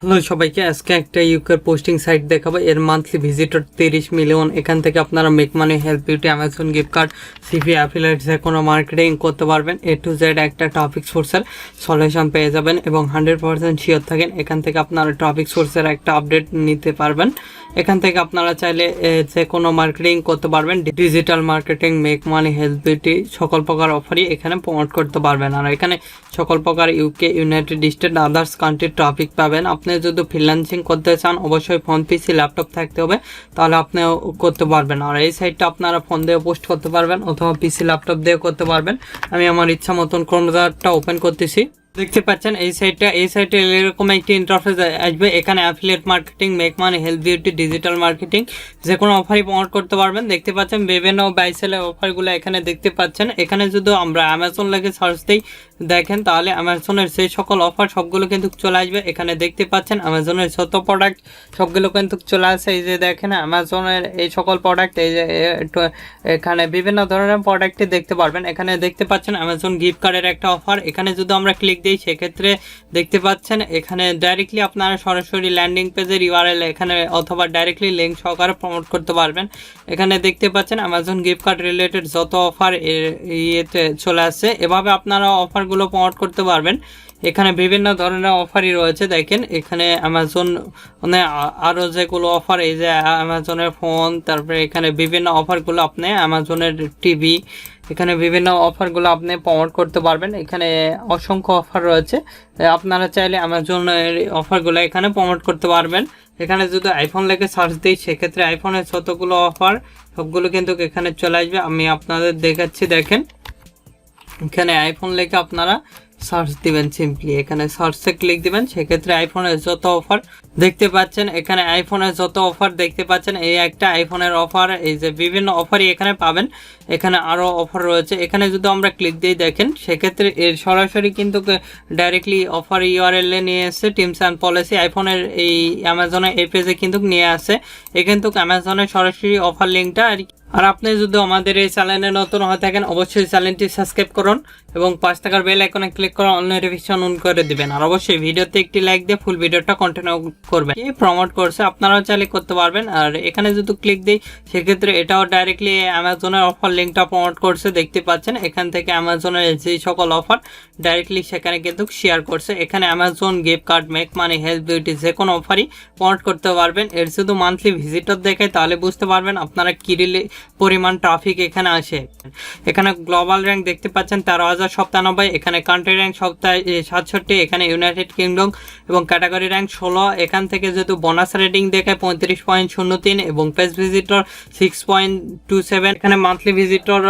Hello সবাইকে, আজকে একটা ইউকের পোস্টিং সাইট দেখাবো। এর মান্থলি ভিজিটর 30 মিলিয়ন। এখান থেকে আপনারা make money, help beauty, Amazon gift card, CV, affiliates, যে কোনো মার্কেটিং করতে পারবেন। A to Z একটা টপিক সোর্সের সলিউশন পেয়ে যাবেন এবং 100% শিওর থাকেন এখান থেকে আপনারা টপিক সোর্সের একটা আপডেট নিতে পারবেন। এখান থেকে আপনারা চাইলে যে কোনো মার্কেটিং করতে পারবেন। Digital marketing, make money, help beauty সকল প্রকার অফারই এখানে প্রমোট করতে পারবেন। আর এখানে সকল প্রকার ইউকে, ইউনাইটেড স্টেট, আদার্স কান্ট্রির টপিক পাবেন। আপনি যদি ফ্রিল্যান্সিং করতে চান অবশ্যই ফোন, পিসি, ল্যাপটপ থাকতে হবে, তাহলে আপনি করতে পারবেন। আর এই সাইটটা আপনারা ফোন দিয়ে পোস্ট করতে পারবেন অথবা পিসি, ল্যাপটপ দিয়ে করতে পারবেন। আমি আমার ইচ্ছা মতন ক্রোমটা ওপেন করতেছি। দেখতে পাচ্ছেন এই সাইটে এরকম একটি ইন্টারফেস আসবে। এখানে affiliate marketing, make money, help beauty, digital marketing যে কোনো অফারই প্রমোট করতে পারবেন। দেখতে পাচ্ছেন বিভিন্ন বাইসেলের অফারগুলো এখানে দেখতে পাচ্ছেন। এখানে যদি আমরা অ্যামাজন লেগে সার্চ দিই দেখেন, তাহলে অ্যামাজনের সেই সকল অফার সবগুলো কিন্তু চলে আসবে। এখানে দেখতে পাচ্ছেন অ্যামাজনের যত প্রোডাক্ট সবগুলো কিন্তু চলে আসে। এই যে দেখেন অ্যামাজনের এই সকল প্রোডাক্ট, এই যে এখানে বিভিন্ন ধরনের প্রোডাক্টই দেখতে পারবেন। এখানে দেখতে পাচ্ছেন অ্যামাজন গিফট কার্ডের একটা অফার। এখানে যদি আমরা ক্লিক দিই সেক্ষেত্রে দেখতে পাচ্ছেন এখানে ডাইরেক্টলি আপনারা সরাসরি ল্যান্ডিং পেজের ইউআরএল এখানে অথবা ডাইরেক্টলি লিঙ্ক সহকারে প্রমোট করতে পারবেন। এখানে দেখতে পাচ্ছেন অ্যামাজন গিফট কার্ড রিলেটেড যত অফার ইয়েতে চলে আসছে। এভাবে আপনারা অফারগুলো প্রমোট করতে পারবেন। এখানে বিভিন্ন ধরনের অফারই রয়েছে। দেখেন এখানে অ্যামাজন মানে আরও যেগুলো অফার, এই যে অ্যামাজনের ফোন, তারপরে এখানে বিভিন্ন অফারগুলো আপনি অ্যামাজনের টিভি, এখানে বিভিন্ন অফারগুলো আপনি প্রমোট করতে পারবেন। এখানে অসংখ্য অফার রয়েছে, আপনারা চাইলে অ্যামাজনের অফারগুলো এখানে প্রমোট করতে পারবেন। এখানে যদি আইফোন লেগে সার্চ দিই সেক্ষেত্রে আইফোনের যতগুলো অফার সবগুলো কিন্তু এখানে চলে আসবে। আমি আপনাদের দেখাচ্ছি। দেখেন এখানে আইফোন লেগে আপনারা সার্চ দিবেন, সিম্পলি এখানে সার্চে ক্লিক দিবেন, সেক্ষেত্রে আইফোনের যত অফার দেখতে পাচ্ছেন, এখানে আইফোনের যত অফার দেখতে পাচ্ছেন, এই একটা আইফোনের অফার, এই যে বিভিন্ন অফারই এখানে পাবেন। এখানে আরও অফার রয়েছে। এখানে যদি আমরা ক্লিক দিই দেখেন সেক্ষেত্রে এর সরাসরি কিন্তু ডাইরেক্টলি অফার ইউআরএল এ নিয়ে এসে টিমস অ্যান্ড পলিসি আইফোনের এই অ্যামাজনের এই পেজে কিন্তু নিয়ে আসে। এ কিন্তু অ্যামাজনের সরাসরি অফার লিঙ্কটা। আর আপনি যদি আমাদের এই চ্যানেলে নতুন হয়ে থাকেন অবশ্যই চ্যানেলটি সাবস্ক্রাইব করুন এবং 5 টাকার বেল আইকনে ক্লিক করে অল নোটিফিকেশন অন করে দিবেন। আর অবশ্যই ভিডিওতে একটি লাইক দিয়ে ফুল ভিডিওটা কন্টিনিউ করবেন। এই প্রমোট করছে আপনারাও চাইলে করতে পারবেন। আর এখানে যদি ক্লিক দিই সেক্ষেত্রে এটাও ডাইরেক্টলি অ্যামাজনের অফার লিঙ্কটা প্রমোট করছে। দেখতে পাচ্ছেন এখান থেকে অ্যামাজনের যে সকল অফার ডাইরেক্টলি সেখানে কিন্তু শেয়ার করছে। এখানে Amazon gift card, make money, help beauty যে কোনো অফারই প্রমোট করতে পারবেন। এর শুধু মান্থলি ভিজিটর দেখে তাহলে বুঝতে পারবেন আপনারা কি পরিমাণ ট্রাফিক এখানে আসে। এখানে গ্লোবাল র্যাঙ্ক দেখতে পাচ্ছেন 13,097, এখানে কান্ট্রি র্যাঙ্ক 67, এখানে ইউনাইটেড কিংডম এবং ক্যাটাগরি র্যাঙ্ক 16। এখান থেকে যেহেতু বোনাস রেটিং দেখায় 35.03 এবং পেজ ভিজিটর 6.27, এখানে মান্থলি ভিজিটর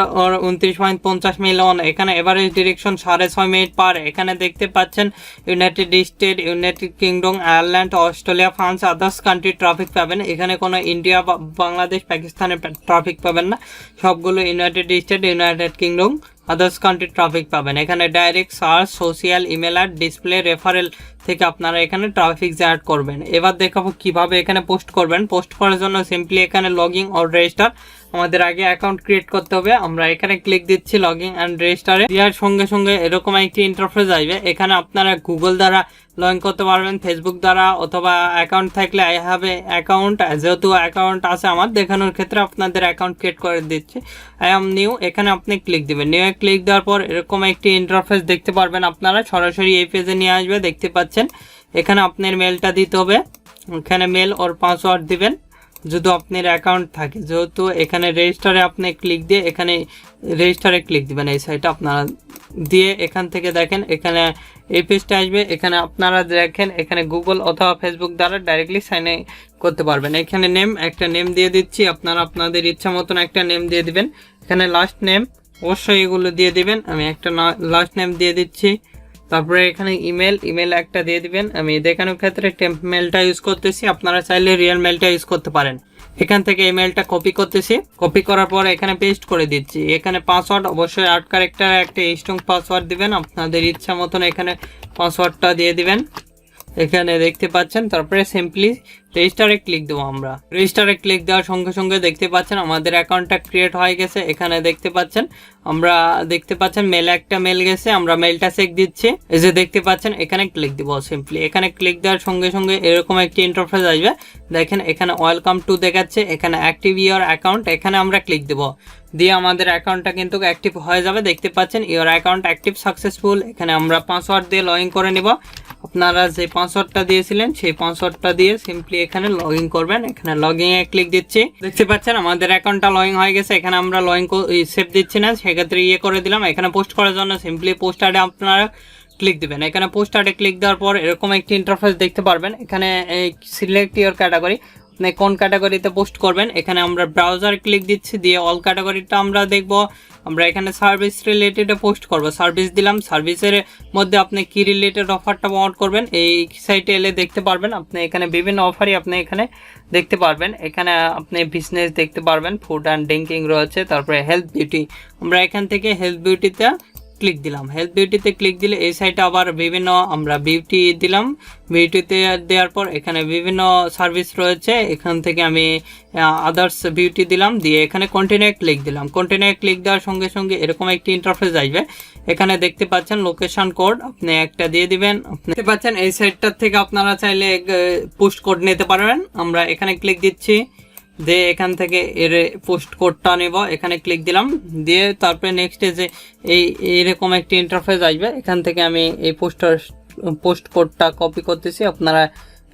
29.50 মিলিয়ন। এখানে এভারেজ ডিরেকশন 6.5 মিনিট পার। এখানে দেখতে পাচ্ছেন United State, United kingdom, Ireland, Australia, France, others country traffic পাবেন। এখানে কোনো ইন্ডিয়া, বাংলাদেশ, পাকিস্তানের ট্রাফিক পাবেন না, সবগুলো United State, United Kingdom, others country traffic পাবেন। এখানে direct search, social, email ad, display, referral থেকে আপনারা এখানে ট্রাফিক জেনারেট করবেন। এবার দেখাবো কিভাবে এখানে পোস্ট করবেন। পোস্ট করার জন্য সিম্পলি এখানে লগইন অর রেজিস্টার, আমাদের আগে অ্যাকাউন্ট ক্রিয়েট করতে হবে। আমরা এখানে ক্লিক দিচ্ছি লগইন অ্যান্ড রেজিস্টারে। দেওয়ার সঙ্গে সঙ্গে এরকম একটি ইন্টারফেস আসবে। এখানে আপনারা গুগল দ্বারা লগ ইন করতে পারবেন, ফেসবুক দ্বারা, অথবা অ্যাকাউন্ট থাকলে আই হ্যাভ এ অ্যাকাউন্ট, যেহেতু অ্যাকাউন্ট আছে আমার দেখানোর ক্ষেত্রে আপনাদের অ্যাকাউন্ট ক্রিয়েট করে দিচ্ছি। আই এম নিউ, এখানে আপনি ক্লিক দিবেন। নিউ ক্লিক দেওয়ার পর এরকম একটি ইন্টারফেস দেখতে পারবেন আপনারা, সরাসরি এই পেজে নিয়ে আসবে। দেখতে পাচ্ছেন এখানে আপনার মেলটা দিতে হবে, এখানে মেল ওর পাসওয়ার্ড দিবেন যদি আপনার অ্যাকাউন্ট থাকে। যেহেতু এখানে রেজিস্টারে আপনি ক্লিক দিয়ে এখানে রেজিস্টারে ক্লিক দিবেন এই সাইটে আপনারা দিয়ে, এখান থেকে দেখেন এখানে এই পেজটা আসবে। এখানে আপনারা দেখেন এখানে গুগল অথবা ফেসবুক দ্বারা ডাইরেক্টলি সাইন ইন করতে পারবেন। এখানে নেম, একটা নেম দিয়ে দিচ্ছি, আপনারা আপনাদের ইচ্ছা মতন একটা নেম দিয়ে দিবেন। এখানে লাস্ট নেম অবশ্যই এগুলো দিয়ে দিবেন। আমি একটা লাস্ট নেম দিয়ে দিচ্ছি। তারপরে এখানে ইমেল একটা দিয়ে দিবেন। আমি দেখানোর ক্ষেত্রে টেম্প মেলটা ইউজ করতেছি, আপনারা চাইলে রিয়েল মেলটা ইউজ করতে পারেন। এখান থেকে ইমেলটা কপি করতেছি, কপি করার পর এখানে পেস্ট করে দিচ্ছি। এখানে পাসওয়ার্ড অবশ্যই 8 ক্যারেক্টার একটা স্ট্রং পাসওয়ার্ড দিবেন, আপনাদের ইচ্ছা মতন এখানে পাসওয়ার্ডটা দিয়ে দিবেন। এখানে দেখতে পাচ্ছেন তারপরে সিম্পলি রেজিস্টারে ক্লিক দেবো। আমরা রেজিস্টারে ক্লিক দেওয়ার সঙ্গে সঙ্গে দেখতে পাচ্ছেন আমাদের অ্যাকাউন্টটা ক্রিয়েট হয়ে গেছে। এখানে দেখতে পাচ্ছেন আমরা দেখতে পাচ্ছেন মেলে একটা মেল গেছে, আমরা মেলটা চেক দিচ্ছি। এই যে দেখতে পাচ্ছেন এখানে ক্লিক দিব। সিম্পলি এখানে ক্লিক দেওয়ার সঙ্গে সঙ্গে এরকম একটি ইন্টারফেস আসবে। দেখেন এখানে ওয়েলকাম টু দেখাচ্ছে, এখানে অ্যাক্টিভ ইওর অ্যাকাউন্ট, এখানে আমরা ক্লিক দেব, দিয়ে আমাদের অ্যাকাউন্টটা কিন্তু অ্যাক্টিভ হয়ে যাবে। দেখতে পাচ্ছেন ইওর অ্যাকাউন্ট অ্যাক্টিভ সাকসেসফুল। এখানে আমরা পাসওয়ার্ড দিয়ে লগ ইন করে নিব। আপনারা যে পাসওয়ার্ডটা দিয়েছিলেন সেই পাসওয়ার্ডটা দিয়ে সিম্পলি এখানে লগ ইন করবেন। এখানে লগ ইনে ক্লিক দিচ্ছি। দেখতে পাচ্ছেন আমাদের অ্যাকাউন্টটা লগ ইন হয়ে গেছে। এখানে আমরা লগ ইন সেভ দিচ্ছি না, সেক্ষেত্রে করে দিলাম। এখানে পোস্ট করার জন্য সিম্পলি পোস্ট অ্যাডে আপনারা ক্লিক দিবেন। এখানে পোস্ট অ্যাডে ক্লিক দেওয়ার পর এরকম একটি ইন্টারফেস দেখতে পারবেন। এখানে সিলেক্ট ইওর ক্যাটাগরি, আপনি কোন ক্যাটাগরিতে পোস্ট করবেন। এখানে আমরা ব্রাউজার ক্লিক দিচ্ছি, দিয়ে অল ক্যাটাগরিটা আমরা দেখব। আমরা এখানে সার্ভিস রিলেটেডে পোস্ট করব, সার্ভিস দিলাম। সার্ভিসের মধ্যে আপনি কি রিলেটেড অফারটা প্রমোট করবেন এই সাইটে এলে দেখতে পারবেন। আপনি এখানে বিভিন্ন অফারই আপনি এখানে দেখতে পারবেন। এখানে আপনি বিজনেস দেখতে পারবেন, ফুড অ্যান্ড ড্রিঙ্কিং রয়েছে, তারপরে হেলথ বিউটি। আমরা এখান থেকে হেলথ বিউটিতে ক্লিক দিলাম। হেলথ বিউটিতে ক্লিক দিলে এই সাইটে আবার বিভিন্ন আমরা বিউটি দিলাম। বিউটিতে দেওয়ার পর এখানে বিভিন্ন সার্ভিস রয়েছে, এখান থেকে আমি আদার্স বিউটি দিলাম, দিয়ে এখানে কন্টিনিউ ক্লিক দিলাম। কন্টিনিউ ক্লিক দেওয়ার সঙ্গে সঙ্গে এরকম একটি ইন্টারফেস আসবে। এখানে দেখতে পাচ্ছেন লোকেশন কোড, আপনি একটা দিয়ে দিবেন। দেখতে পাচ্ছেন এই সাইটটার থেকে আপনারা চাইলে পোস্ট কোড নিতে পারবেন। আমরা এখানে ক্লিক দিচ্ছি, দিয়ে এখান থেকে এর পোস্ট কোডটা নেব। এখানে ক্লিক দিলাম, দিয়ে তারপরে নেক্সটে যে এইরকম একটি ইন্টারফেস আসবে। এখান থেকে আমি এই পোস্ট কোডটা কপি করতেছি, আপনারা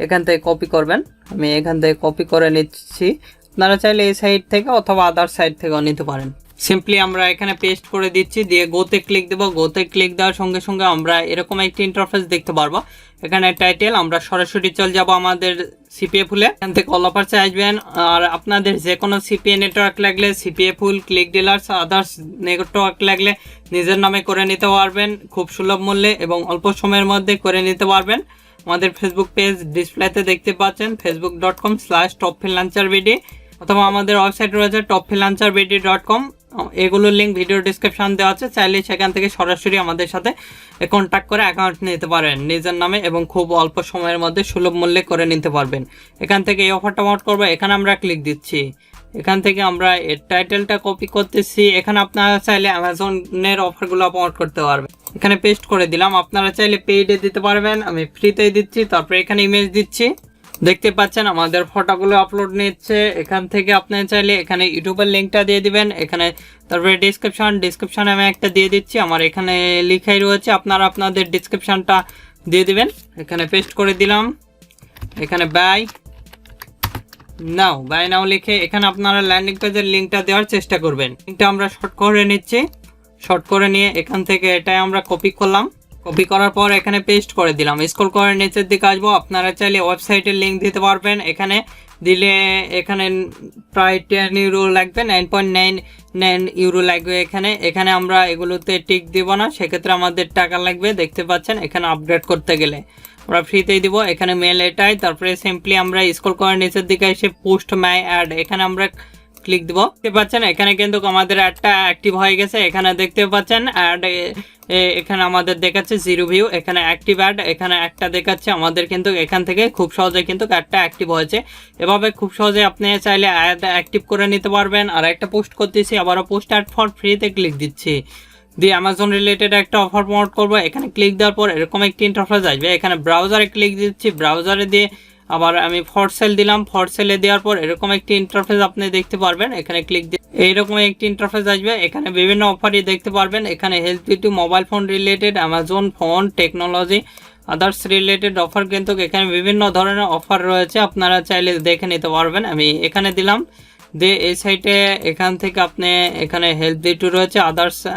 এখান থেকে কপি করবেন। আমি এখান থেকে কপি করে নিচ্ছি। আপনারা চাইলে এই সাইট থেকে অথবা আদার সাইট থেকেও নিতে পারেন। সিম্পলি আমরা এখানে পেস্ট করে দিচ্ছি, দিয়ে গোতে ক্লিক দেবো। গোতে ক্লিক দেওয়ার সঙ্গে সঙ্গে আমরা এরকম একটি ইন্টারফেস দেখতে পারবো। এখানে টাইটেল, আমরা সরাসরি চলে যাব আমাদের সিপিএ ফুলে। এখান থেকে অল অফার্সে আসবেন। আর আপনাদের যে কোনো সিপিএ নেটওয়ার্ক লাগলে, সিপিএ ফুল, ক্লিক ডিলার্স, আদার্স নেটওয়ার্ক লাগলে নিজের নামে করে নিতে পারবেন খুব সুলভ মূল্যে এবং অল্প সময়ের মধ্যে করে নিতে পারবেন। আমাদের ফেসবুক পেজ ডিসপ্লেতে দেখতে পাচ্ছেন, facebook.com/topfreelancerbd, অথবা আমাদের ওয়েবসাইট রয়েছে topfreelancerbd.com। এগুলোর লিঙ্ক ভিডিও ডিসক্রিপশন দেওয়া আছে, চাইলে সেখান থেকে সরাসরি আমাদের সাথে কন্ট্যাক্ট করে অ্যাকাউন্ট নিতে পারেন নিজের নামে এবং খুব অল্প সময়ের মধ্যে সুলভ মূল্যে করে নিতে পারবেন। এখান থেকে এই অফারটা প্রমোট করবো, এখানে আমরা ক্লিক দিচ্ছি। এখান থেকে আমরা এর টাইটেলটা কপি করতেছি। এখানে আপনারা চাইলে অ্যামাজনের অফারগুলো প্রমোট করতে পারবেন। এখানে পেস্ট করে দিলাম। আপনারা চাইলে পেইডে দিতে পারবেন, আমি ফ্রিতেই দিচ্ছি। তারপরে এখানে ইমেজ দিচ্ছি। দেখতে পাচ্ছেন আমাদের ফটোগুলো আপলোড নিচ্ছে। এখান থেকে আপনি চাইলে এখানে ইউটিউবের লিঙ্কটা দিয়ে দিবেন। এখানে তারপরে ডিসক্রিপশন আমি একটা দিয়ে দিচ্ছি, আমার এখানে লিখাই রয়েছে, আপনারা আপনাদের ডিসক্রিপশনটা দিয়ে দিবেন। এখানে পেস্ট করে দিলাম। এখানে বাই নাও লিখে এখানে আপনারা ল্যান্ডিং পেজের লিঙ্কটা দেওয়ার চেষ্টা করবেন। লিঙ্কটা আমরা শর্ট করে নিচ্ছি। শর্ট করে নিয়ে এখান থেকে এটাই আমরা কপি করলাম। কপি করার পর এখানে পেস্ট করে দিলাম। স্ক্রল করে নিচের দিকে আসবো। আপনারা চাইলে ওয়েবসাইটের লিঙ্ক দিতে পারবেন। এখানে দিলে এখানে প্রায় 10 ইউরো লাগবে, 9.99 ইউরো লাগবে। এখানে আমরা এগুলোতে টিক দিব না, সেক্ষেত্রে আমাদের টাকা লাগবে। দেখতে পাচ্ছেন এখানে আপডেট করতে গেলে আমরা ফ্রিতেই দিব। এখানে মেল এটাই। তারপরে সিম্পলি আমরা স্ক্রল করে নিচের দিকে এসে পোস্ট মাই অ্যাড, এখানে আমরা ক্লিক দিব। দেখতে পাচ্ছেন এখানে কিন্তু আমাদের অ্যাডটা অ্যাক্টিভ হয়ে গেছে। এখানে দেখতে পাচ্ছেন অ্যাড, এখানে আমাদের দেখাচ্ছে 0 ভিউ। এখানে অ্যাক্টিভ অ্যাড, এখানে একটা দেখাচ্ছে আমাদের কিন্তু এখান থেকে খুব সহজে কিন্তু অ্যাডটা অ্যাক্টিভ হয়েছে। এভাবে খুব সহজে আপনি চাইলে অ্যাড অ্যাক্টিভ করে নিতে পারবেন। আর একটা পোস্ট করতেছি, আবারও পোস্ট অ্যাড ফর ফ্রিতে ক্লিক দিচ্ছি, দিয়ে অ্যামাজন রিলেটেড একটা অফার প্রমোট করবো। এখানে ক্লিক দেওয়ার পর এরকম একটি ইন্টারফেস আসবে। এখানে ব্রাউজারে ক্লিক দিচ্ছি। ব্রাউজারে দিয়ে আবার আমি ফর সেল দিলাম। ফর সেলে দেওয়ার পর এরকম একটি ইন্টারফেস আপনি দেখতে পারবেন। এখানে ক্লিক দিয়ে এইরকম একটি ইন্টারফেস আসবে। এখানে বিভিন্ন অফারই দেখতে পারবেন। এখানে health beauty, mobile phone related, Amazon phone, technology, others related offer কিন্তু এখানে বিভিন্ন ধরনের অফার রয়েছে, আপনারা চাইলে দেখে নিতে পারবেন। আমি এখানে দিলাম, দিয়ে এই সাইটে এখান থেকে আপনি এখানে হেলথ বিউটি রয়েছে,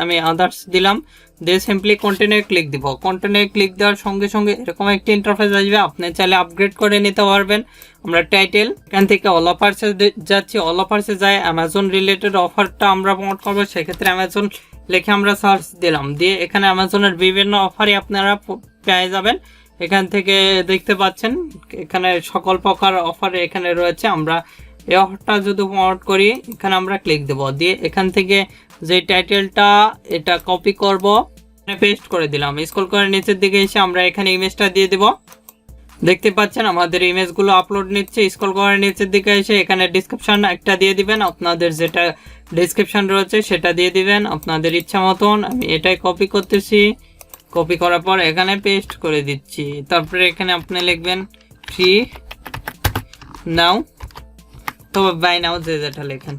আমি আদার্স দিলাম, দিয়ে সিম্পলি কন্টিনিউ ক্লিক দিব। কন্টিনিউ ক্লিক দেওয়ার সঙ্গে সঙ্গে এরকম একটি ইন্টারফেস আসবে, আপনি চাইলে আপগ্রেড করে নিতে পারবেন। আমরা টাইটেল এখান থেকে অল অফার্সে যাচ্ছি। অল অফার্সে যাই অ্যামাজন রিলেটেড অফারটা আমরা প্রমোট করবো, সেক্ষেত্রে অ্যামাজন লিখে আমরা সার্চ দিলাম, দিয়ে এখানে অ্যামাজনের বিভিন্ন অফারই আপনারা পেয়ে যাবেন। এখান থেকে দেখতে পাচ্ছেন এখানে সকল প্রকার অফার এখানে রয়েছে। আমরা এই অফারটা যদি প্রমোট করি, এখানে আমরা ক্লিক দেব, দিয়ে এখান থেকে যে টাইটেলটা এটা কপি করব, পেস্ট করে দিলাম। স্ক্রল করে নিচের দিকে এসে আমরা এখানে ইমেজটা দিয়ে দেব। দেখতে পাচ্ছেন আমাদের ইমেজগুলো আপলোড নিচ্ছে। স্ক্রল করে নিচের দিকে এসে এখানে ডিসক্রিপশন একটা দিয়ে দিবেন, আপনাদের যেটা ডিসক্রিপশন রয়েছে সেটা দিয়ে দিবেন আপনাদের ইচ্ছা মতন। আমি এটাই কপি করতেছি, কপি করার পর এখানে পেস্ট করে দিচ্ছি। তারপরে এখানে আপনি লিখবেন ফ্রি নাও, তবে বাই নাও যে যেটা লেখেন,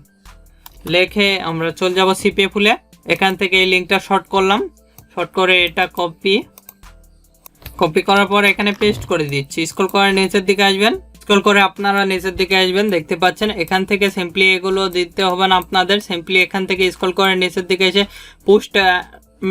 লেখে আমরা চলে যাব সিপিএ ফুলে। এখান থেকে এই লিঙ্কটা শর্ট করলাম, শর্ট করে এটা কপি করার পর এখানে পেস্ট করে দিচ্ছি। স্ক্রল করে নিচের দিকে আসবেন, স্ক্রল করে আপনারা নিচের দিকে আসবেন, দেখতে পাচ্ছেন এখান থেকে সিম্পলি এগুলো দিতে হবে না আপনাদের। সিম্পলি এখান থেকে স্ক্রল করে নিচের দিকে এসে পোস্ট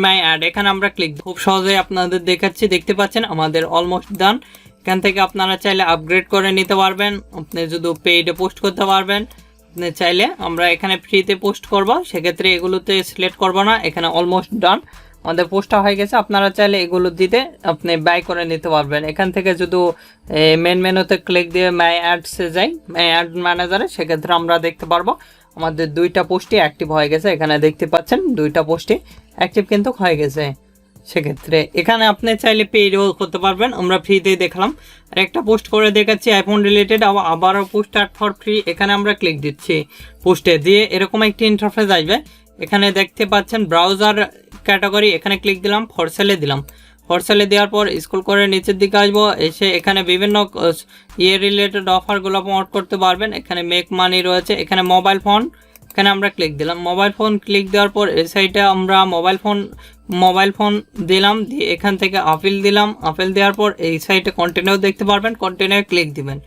মাই অ্যাড, এখানে আমরা ক্লিক, খুব সহজেই আপনাদের দেখাচ্ছি। দেখতে পাচ্ছেন আমাদের অলমোস্ট ডান। এখান থেকে আপনারা চাইলে আপগ্রেড করে নিতে পারবেন, আপনি যদি পেইডে পোস্ট করতে পারবেন। আপনি চাইলে আমরা এখানে ফ্রিতে পোস্ট করব, সেক্ষেত্রে এগুলোতে সিলেক্ট করব না। এখানে অলমোস্ট ডান, আমাদের পোস্টটা হয়ে গেছে। আপনারা চাইলে এগুলো দিতে আপনি বাই করে নিতে পারবেন। এখান থেকে যদি মেন মেনুতে ক্লিক দিয়ে মাই অ্যাডসে যাই, মাই অ্যাড ম্যানেজারে, সেক্ষেত্রে আমরা দেখতে পারবো আমাদের 2টা পোস্টই অ্যাক্টিভ হয়ে গেছে। এখানে দেখতে পাচ্ছেন 2টা পোস্টই অ্যাক্টিভ কিন্তু হয়ে গেছে। সেক্ষেত্রে এখানে আপনি চাইলে পেইডও করতে পারবেন, আমরা ফ্রিতেই দেখলাম। আর একটা পোস্ট করে দেখাচ্ছি আইফোন রিলেটেড, আবারও পোস্ট অ্যাড ফর ফ্রি। এখানে আমরা ক্লিক দিচ্ছি, পোস্টে দিয়ে এরকম একটি ইন্টারফেস আসবে। এখানে দেখতে পাচ্ছেন ব্রাউজার ক্যাটাগরি, এখানে ক্লিক দিলাম, ফর সেলে দিলাম। ফর সেলে দেওয়ার পর স্ক্রল করে নিচের দিকে আসবো, এসে এখানে বিভিন্ন রিলেটেড অফারগুলো প্রমোট করতে পারবেন। এখানে মেক মানি রয়েছে, এখানে মোবাইল ফোন, এখানে আমরা ক্লিক দিলাম। মোবাইল ফোন ক্লিক দেওয়ার পর এই সাইডে আমরা মোবাইল ফোন দিলাম, দিয়ে এখান থেকে আপেল দিলাম। আপেল দেওয়ার পর এই সাইডে কন্টিনিউ দেখতে পারবেন, কন্টিনিউ ক্লিক দিবেন।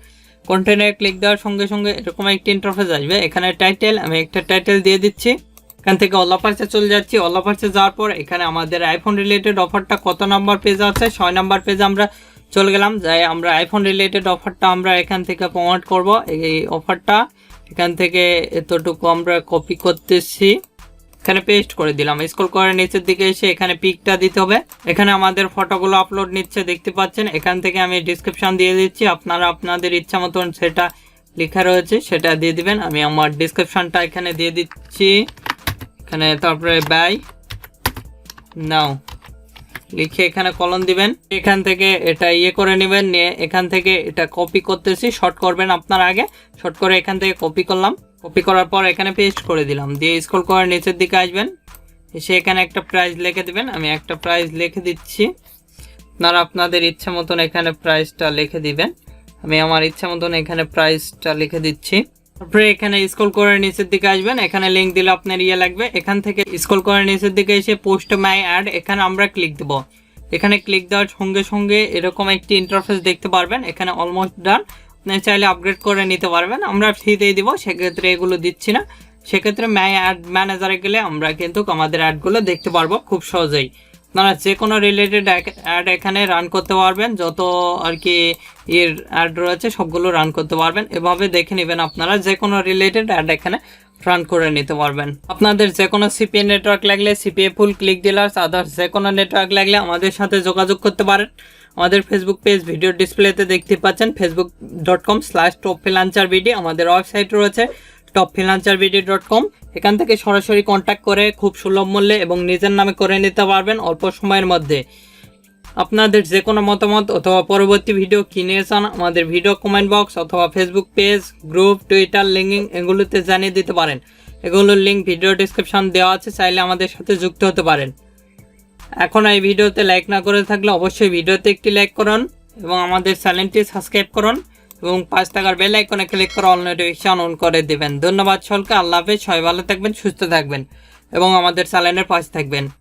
কন্টিনিউ ক্লিক দেওয়ার সঙ্গে সঙ্গে এরকম একটি ইন্টারফেস আসবে। এখানে টাইটেল, আমি একটা টাইটেল দিয়ে দিচ্ছি। এখান থেকে অল অফার্সে চলে যাচ্ছি। অল অফার্সে যাওয়ার পর এখানে আমাদের আইফোন রিলেটেড অফারটা কত নাম্বার পেজ আছে, 6 নাম্বার পেজে আমরা চলে গেলাম। যাই আমরা আইফোন রিলেটেড অফারটা আমরা এখান থেকে প্রমোট করব। এই অফারটা এখান থেকে এতটুকু আমরা কপি করতেছি, এখানে পেস্ট করে দিলাম। স্ক্রল করে নিচের দিকে এসে এখানে পিকটা দিতে হবে। এখানে আমাদের ফটোগুলো আপলোড নিচ্ছে, দেখতে পাচ্ছেন। এখান থেকে আমি ডিসক্রিপশন দিয়ে দিচ্ছি, আপনারা আপনাদের ইচ্ছা মতন সেটা লেখা রয়েছে সেটা দিয়ে দিবেন। আমি আমার ডিসক্রিপশনটা এখানে দিয়ে দিচ্ছি, এখানে তারপরে বাই নাও লিখে এখানে কলন দিবেন। এখান থেকে এটা করে নেবেন, নিয়ে এখান থেকে এটা কপি করতেছি, শর্ট করবেন আপনারা আগে, শর্ট করে এখান থেকে কপি করলাম। কপি করার পর এখানে পেস্ট করে দিলাম, দিয়ে স্ক্রল করে নিচের দিকে আসবেন, এসে এখানে একটা প্রাইস লিখে দিবেন। আমি একটা প্রাইস লিখে দিচ্ছি, আপনারা আপনাদের ইচ্ছা মতন এখানে প্রাইসটা লিখে দিবেন। আমি আমার ইচ্ছা মতন এখানে প্রাইসটা লিখে দিচ্ছি। তারপরে এখানে স্ক্রল করে নিচের দিকে আসবেন, এখানে লিঙ্ক দিলে আপনার লাগবে। এখান থেকে স্ক্রল করে নিচের দিকে এসে পোস্ট মাই অ্যাড, এখানে আমরা ক্লিক দেব। এখানে ক্লিক দেওয়ার সঙ্গে সঙ্গে এরকম একটি ইন্টারফেস দেখতে পারবেন। এখানে অলমোস্ট ডান, আপনি চাইলে আপগ্রেড করে নিতে পারবেন, আমরা ফ্রিতেই দিব, সেক্ষেত্রে এগুলো দিচ্ছি না। সেক্ষেত্রে মাই অ্যাড ম্যানেজারে গেলে আমরা কিন্তু আমাদের অ্যাডগুলো দেখতে পারবো খুব সহজেই। আপনারা যে কোনো রিলেটেড অ্যাড এখানে রান করতে পারবেন, যত আর কি অ্যাড রয়েছে সবগুলো রান করতে পারবেন। এভাবে দেখে নেবেন, আপনারা যে কোনো রিলেটেড অ্যাড এখানে রান করে নিতে পারবেন। আপনাদের যে কোনো সিপিএ নেটওয়ার্ক লাগলে সিপিএ ফুল, ক্লিক ডিলার্স, আদার্স যে কোনো নেটওয়ার্ক লাগলে আমাদের সাথে যোগাযোগ করতে পারেন। আমাদের ফেসবুক পেজ ভিডিও ডিসপ্লেতে দেখতে পাচ্ছেন, facebook.com/topfreelancerbd। আমাদের ওয়েবসাইট রয়েছে topfreelancerbd.com। এখান থেকে সরাসরি কন্ট্যাক্ট করে খুব সুলভ মূল্যে এবং নিজের নামে করে নিতে পারবেন অল্প সময়ের মধ্যে। আপনাদের যে কোনো মতামত অথবা পরবর্তী ভিডিও কিনে চান, আমাদের ভিডিও কমেন্ট বক্স অথবা Facebook page, group, Twitter, linking এগুলোতে জানিয়ে দিতে পারেন। এগুলোর লিঙ্ক ভিডিও ডিসক্রিপশন দেওয়া আছে, চাইলে আমাদের সাথে যুক্ত হতে পারেন। এখন এই ভিডিওতে লাইক না করে থাকলে অবশ্যই ভিডিওতে একটি লাইক করুন এবং আমাদের চ্যানেলটি সাবস্ক্রাইব করুন এবং 5 টাকার বেল আইকনে ক্লিক করে অল নোটিফিকেশন অন করে দেবেন। ধন্যবাদ সকলকে, আল্লাহ হাফেজ, সবাই ভালো থাকবেন, সুস্থ থাকবেন এবং আমাদের চ্যানেলের পাশে থাকবেন।